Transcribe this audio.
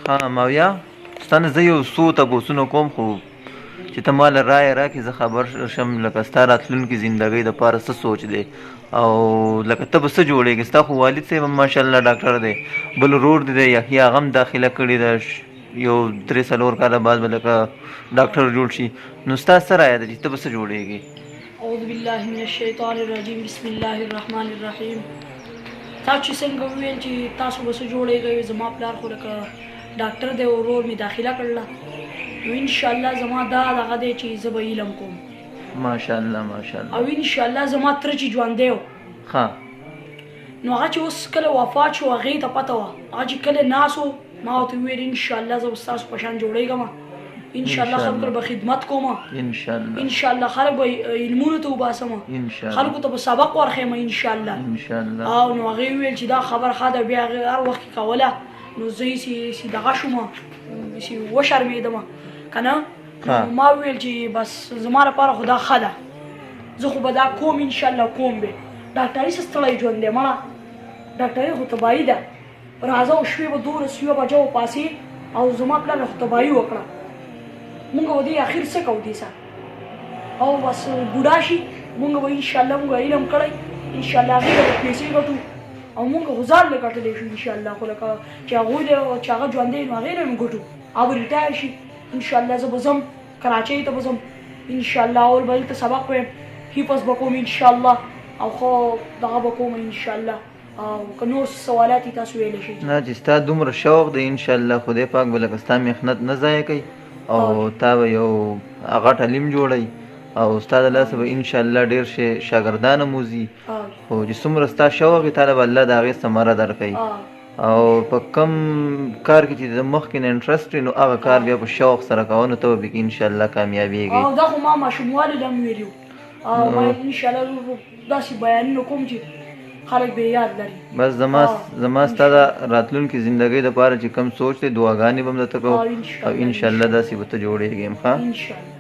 ها ماویا ستانه زه یو څو تپوسونه کوم خو چې ته مال رایه راکړې زه خبر شم لکه ستا راتلونکي زندګۍ دپاره څه سوچ دی او لکه ته به څه جوړېږې ستا خو والد صاحب هم ماشاءالله ډاکټر دی بل ورور دی یحیی هغه هم داخله کړې ده یو 3-4 کاله بعد به لکه ډاکټر جوړ شي نو ستا څه رایه ده چې ته به څه جوړېږې اعوذ بالله من الشیطان الرجیم بسم الله الرحمن الرحیم تا چې څنګه وویل چې تاسو به څه جوړېږئ زما پلار خو لکه ډاکټر دی ورور مې داخله کړله نو انشاءالله زما دا دغه دی چې زه به علم کوم ماشاءالله ماشاءالله او انشاءالله زما تره چې ژوندی و ښه نو هغه چې اوس کله وفات شو هغې ته پته وه هغه چې کله ناست و ما ورته وویل انشاءالله زه به ستاسو په شان جوړېږم انشاءالله خلکو به خدمت کوم انشاءالله انشاءالله خلک به علمونو ته وباسم خلکو ته به سبق ورښیم انشاءالله او نو هغې وویل چې دا خبر ښه ده بیا هغې هر وخت کې کوله نو زه یې دغه شوم وشرمېدم که نه ما وویل چې بس زما لپاره خو دا ښه ده زه خو به دا کوم انشاءالله کوم به ډاکټري څه ستړی ژوند دی مړه ډاکټري خو تباهي ده راځه او شپې به 2 بجه وپاسې او زما پلار خو تباهي وکړه مونږ به دې اخر څه کوو دې سره او بس بوډا شي مونږ به انشاءالله مونږ علم کړی انشاءالله هغې به پیسې ګټو او مونږ خو ځان له ګټلی شو انشاءالله خو لکه چې هغوی دی چې هغه ژوندی نو هغې نه مو ګټو او به ریټایر شي انشاءالله زه به ځم کراچۍ ته به ځم انشاءالله اول به دلته سبق ویم حفظ به کوم انشاءالله او خو دغه به کوم انشاءالله او که نور سوالات یې تاسو ویلی شئ نه چې ستا دومره شوق دی انشاءالله خدای پاک به لکه ستا محنت نه ضایع کوي او تا به یو غټ علم جوړوي او ستا د لاسه به انشاءالله ډېر شاګردان هم وځي خو چې څومره ستا شوق وي تا له به الله د هغې ثمره درکوي او په کم کار کې چې د مخکې نه انټرسټ وي نو هغه کار بیا په شوق سره کوه نو ته به پکې انشاءالله کامیابېږې او دا خو ما ماشوموالي له هم ویلي او ما انشاءالله داسې بیانونه کوم چې خلک به یاد لري بس زما ستا د راتلونکي زندګۍ دپاره چې کم سوچ دی دعاګانې به هم درته کوو او انشاءالله داسې به ته جوړېږې ښه انشاءالله